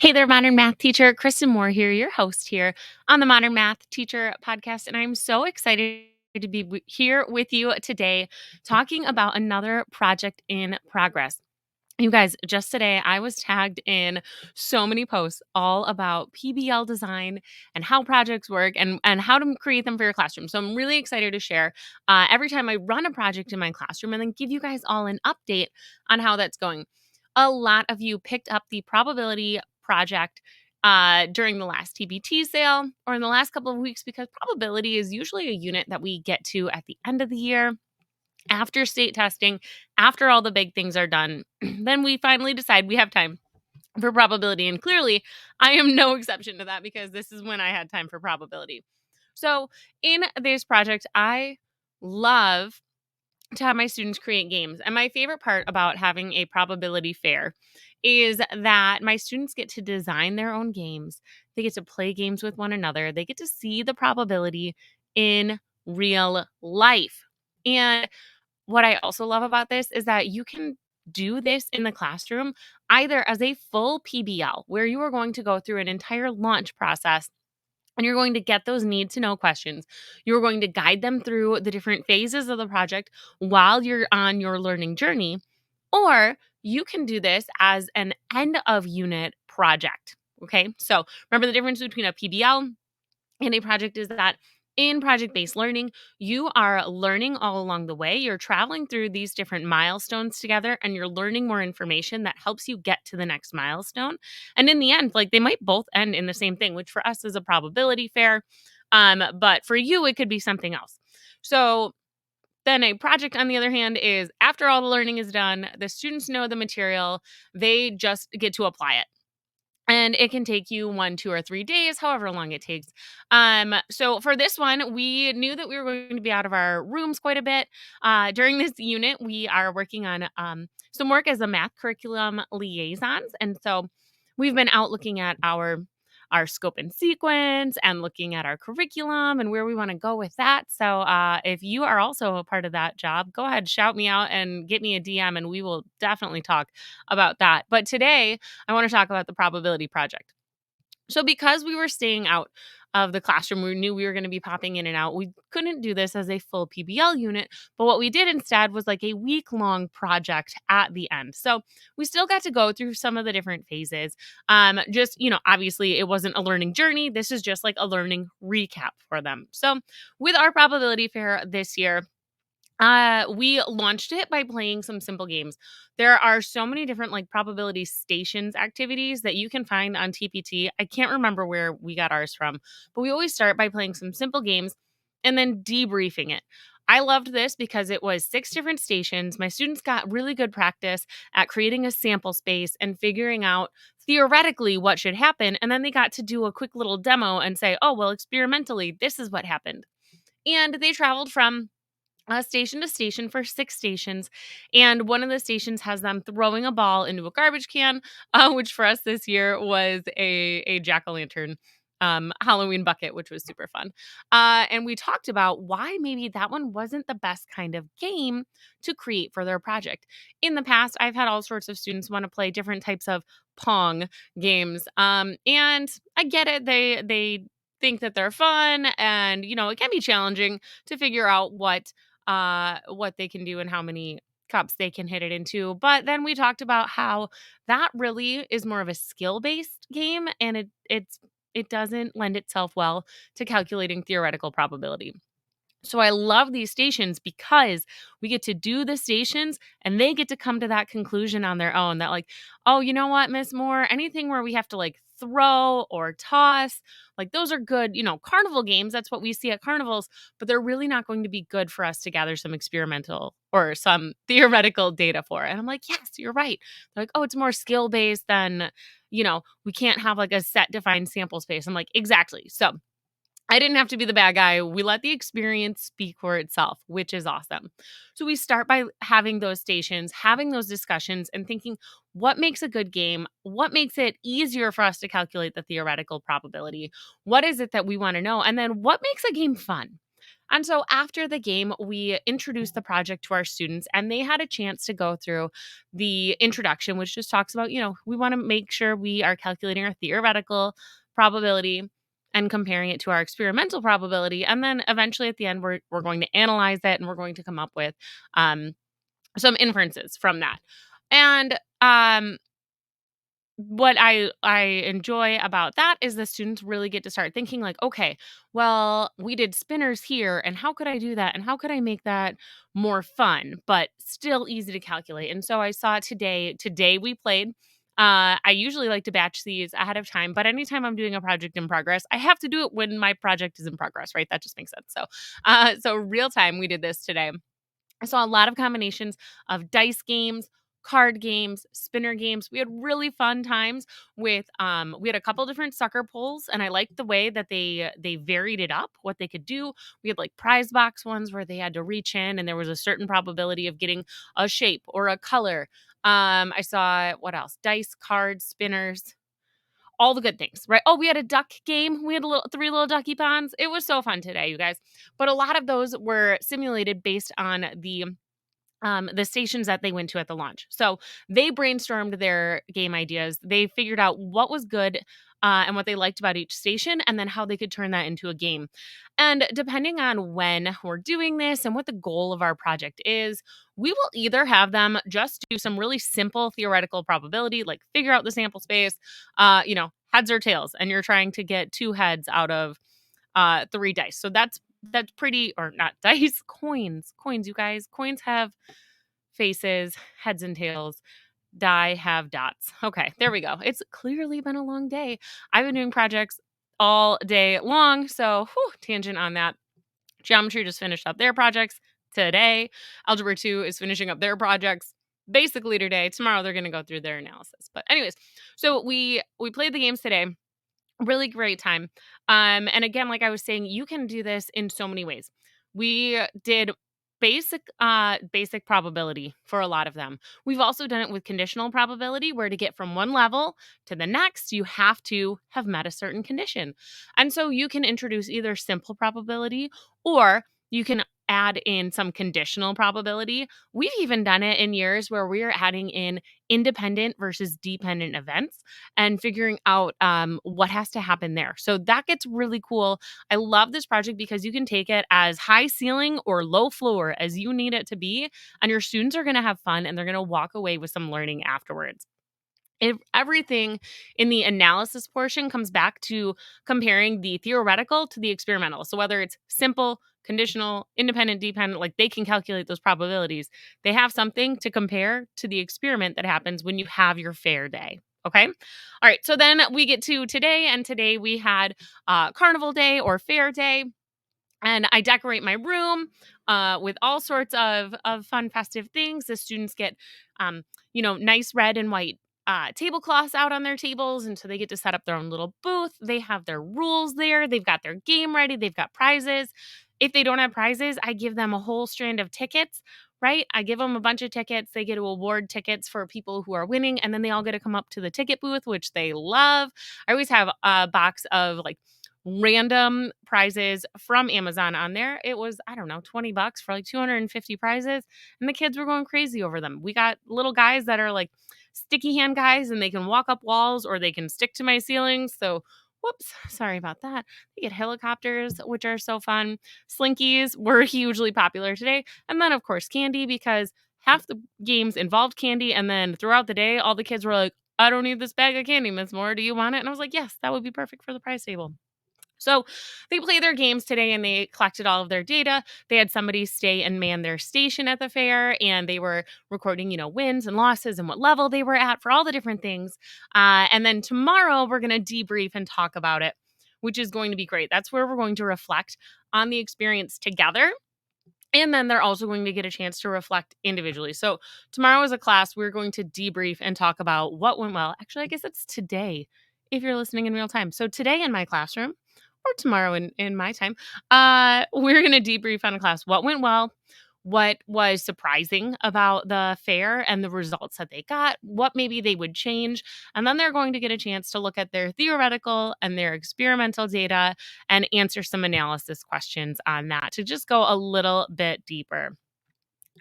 Hey there, Modern Math teacher. Kristen Moore here, your host here on the Modern Math Teacher podcast. And I'm so excited to be here with you today talking about another project in progress. You guys, just today I was tagged in so many posts all about PBL design and how projects work and how to create them for your classroom. So I'm really excited to share every time I run a project in my classroom and then give you guys all an update on how that's going. A lot of you picked up the probability project during the last TBT sale or in the last couple of weeks because probability is usually a unit that we get to at the end of the year after state testing, after all the big things are done. Then we finally decide we have time for probability. And clearly, I am no exception to that because this is when I had time for probability. So, in this project, I love to have my students create games. And my favorite part about having a probability fair is that my students get to design their own games. They get to play games with one another. They get to see the probability in real life. And what I also love about this is that you can do this in the classroom either as a full PBL, where you are going to go through an entire launch process and you're going to get those need to know questions. You're going to guide them through the different phases of the project while you're on your learning journey. Or you can do this as an end of unit project. Okay. So remember the difference between a PBL and a project is that in project based learning, you are learning all along the way. You're traveling through these different milestones together and you're learning more information that helps you get to the next milestone. And in the end, like they might both end in the same thing, which for us is a probability fair. But for you, it could be something else. So then a project, on the other hand, is after all the learning is done, the students know the material, they just get to apply it. And it can take you 1, 2, or 3 days, however long it takes. So for this one, we knew that we were going to be out of our rooms quite a bit. During this unit, we are working on some work as a math curriculum liaisons. And so we've been out looking at our scope and sequence and looking at our curriculum and where we want to go with that. So if you are also a part of that job, go ahead, shout me out and get me a DM and we will definitely talk about that. But today, I want to talk about the probability project. So, because we were staying out of the classroom, we knew we were going to be popping in and out. We couldn't do this as a full PBL unit, but what we did instead was like a week-long project at the end. So, we still got to go through some of the different phases. Obviously, it wasn't a learning journey. This is just like a learning recap for them. So, with our probability fair this year, we launched it by playing some simple games. There are so many different like probability stations activities that you can find on TPT. I can't remember where we got ours from, but we always start by playing some simple games and then debriefing it. I loved this because it was 6 different stations. My students got really good practice at creating a sample space and figuring out theoretically what should happen. And then they got to do a quick little demo and say, oh, well, experimentally, this is what happened. And they traveled from station to station for 6 stations. And one of the stations has them throwing a ball into a garbage can, which for us this year was a jack-o'-lantern Halloween bucket, which was super fun. And we talked about why maybe that one wasn't the best kind of game to create for their project. In the past, I've had all sorts of students want to play different types of Pong games. And I get it. They think that they're fun and it can be challenging to figure out what they can do and how many cups they can hit it into. But then we talked about how that really is more of a skill-based game and it doesn't lend itself well to calculating theoretical probability. So I love these stations because we get to do the stations and they get to come to that conclusion on their own that like, oh, you know what, Miss Moore, anything where we have to like throw or toss, like those are good, carnival games. That's what we see at carnivals, but they're really not going to be good for us to gather some experimental or some theoretical data for. And I'm like, yes, you're right. They're like, oh, it's more skill based than, we can't have like a set defined sample space. I'm like, exactly. So I didn't have to be the bad guy. We let the experience speak for itself, which is awesome. So we start by having those stations, having those discussions, and thinking what makes a good game? What makes it easier for us to calculate the theoretical probability? What is it that we want to know? And then what makes a game fun? And so after the game, we introduced the project to our students and they had a chance to go through the introduction, which just talks about, we want to make sure we are calculating our theoretical probability and comparing it to our experimental probability. And then eventually at the end, we're going to analyze it and we're going to come up with um, some inferences from that. And what I enjoy about that is the students really get to start thinking like, okay, well, we did spinners here, and how could I do that? And how could I make that more fun, but still easy to calculate? And so I saw today we played. I usually like to batch these ahead of time, but anytime I'm doing a project in progress, I have to do it when my project is in progress, right? That just makes sense. So real time, we did this today. I saw a lot of combinations of dice games, card games, spinner games. We had really fun times with we had a couple different sucker pulls and I liked the way that they varied it up, what they could do. We had like prize box ones where they had to reach in and there was a certain probability of getting a shape or a color. I saw what else? Dice, cards, spinners, all the good things, right? Oh, we had a duck game. We had three little ducky ponds. It was so fun today, you guys. But a lot of those were simulated based on the stations that they went to at the launch. So they brainstormed their game ideas. They figured out what was good and what they liked about each station, and then how they could turn that into a game. And depending on when we're doing this and what the goal of our project is, we will either have them just do some really simple theoretical probability, like figure out the sample space, heads or tails, and you're trying to get two heads out of three dice. So that's pretty, or not dice, coins, you guys. Coins have faces, heads and tails. Die have dots. Okay, there we go. It's clearly been a long day. I've been doing projects all day long. So, tangent on that. Geometry just finished up their projects today. Algebra 2 is finishing up their projects basically today. Tomorrow they're going to go through their analysis. But anyways, so we played the games today. Really great time. And again, like I was saying, you can do this in so many ways. We did basic probability for a lot of them. We've also done it with conditional probability, where to get from one level to the next, you have to have met a certain condition. And so you can introduce either simple probability or you can add in some conditional probability. We've even done it in years where we're adding in independent versus dependent events and figuring out what has to happen there. So that gets really cool. I love this project because you can take it as high ceiling or low floor as you need it to be, and your students are going to have fun and they're going to walk away with some learning afterwards. Everything in the analysis portion comes back to comparing the theoretical to the experimental. So whether it's simple, conditional, independent, dependent, like they can calculate those probabilities. They have something to compare to the experiment that happens when you have your fair day. Okay. All right. So then we get to today, and today we had carnival day or fair day. And I decorate my room with all sorts of fun, festive things. The students get, nice red and white tablecloths out on their tables. And so they get to set up their own little booth. They have their rules there. They've got their game ready. They've got prizes. If they don't have prizes, I give them a whole strand of tickets, right? I give them a bunch of tickets. They get to award tickets for people who are winning. And then they all get to come up to the ticket booth, which they love. I always have a box of like random prizes from Amazon on there. It was, I don't know, $20 for like 250 prizes. And the kids were going crazy over them. We got little guys that are like sticky hand guys and they can walk up walls or they can stick to my ceilings. So, whoops, sorry about that. They get helicopters, which are so fun. Slinkies were hugely popular today. And then, of course, candy, because half the games involved candy. And then throughout the day, all the kids were like, I don't need this bag of candy, Miss Moore. Do you want it? And I was like, yes, that would be perfect for the prize table. So they played their games today and they collected all of their data. They had somebody stay and man their station at the fair, and they were recording, wins and losses and what level they were at for all the different things. And then tomorrow we're going to debrief and talk about it, which is going to be great. That's where we're going to reflect on the experience together. And then they're also going to get a chance to reflect individually. So tomorrow as a class, we're going to debrief and talk about what went well. Actually, I guess it's today if you're listening in real time. So today in my classroom, or tomorrow in my time, we're going to debrief on a class. What went well? what was surprising about the fair and the results that they got, what maybe they would change. And then they're going to get a chance to look at their theoretical and their experimental data and answer some analysis questions on that to just go a little bit deeper.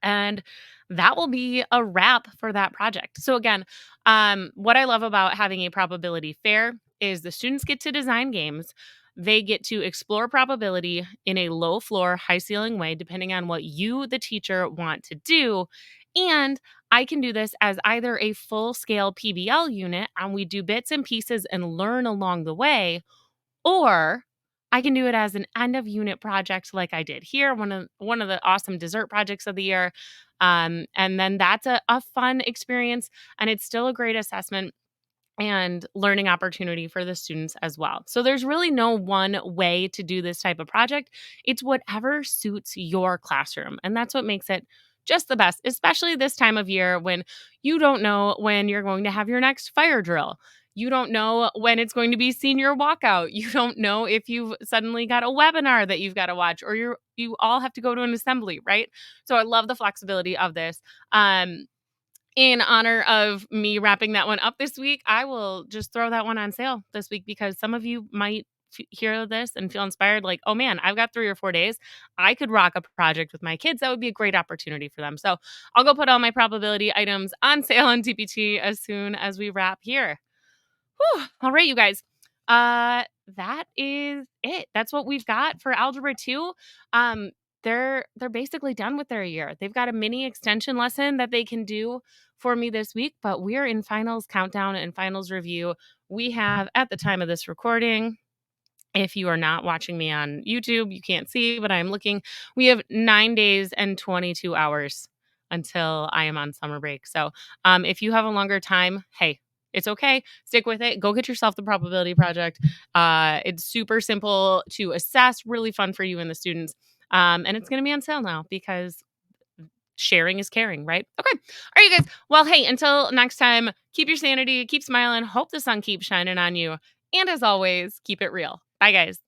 And that will be a wrap for that project. So again, what I love about having a probability fair is the students get to design games. They get to explore probability in a low floor, high ceiling way, depending on what you, the teacher, want to do. And I can do this as either a full scale PBL unit, and we do bits and pieces and learn along the way, or I can do it as an end of unit project like I did here, one of the awesome dessert projects of the year. And then that's a fun experience, and it's still a great assessment and learning opportunity for the students as well. So there's really no one way to do this type of project. It's whatever suits your classroom. And that's what makes it just the best, especially this time of year when you don't know when you're going to have your next fire drill. You don't know when it's going to be senior walkout. You don't know if you've suddenly got a webinar that you've got to watch, or you all have to go to an assembly, right? So I love the flexibility of this. In honor of me wrapping that one up this week, I will just throw that one on sale this week because some of you might hear this and feel inspired like, oh man, I've got 3 or 4 days. I could rock a project with my kids. That would be a great opportunity for them. So I'll go put all my probability items on sale on TPT as soon as we wrap here. Whew. All right, you guys. That is it. That's what we've got for Algebra 2. They're basically done with their year. They've got a mini extension lesson that they can do for me this week, but we're in finals countdown and finals review. We have, at the time of this recording, if you are not watching me on YouTube, you can't see, but I'm looking. We have 9 days and 22 hours until I am on summer break. So if you have a longer time, hey, it's okay. Stick with it. Go get yourself the probability project. It's super simple to assess, really fun for you and the students. And it's going to be on sale now because sharing is caring, right? Okay. All right, you guys. Well, hey, until next time, keep your sanity, keep smiling. Hope the sun keeps shining on you. And as always, keep it real. Bye, guys.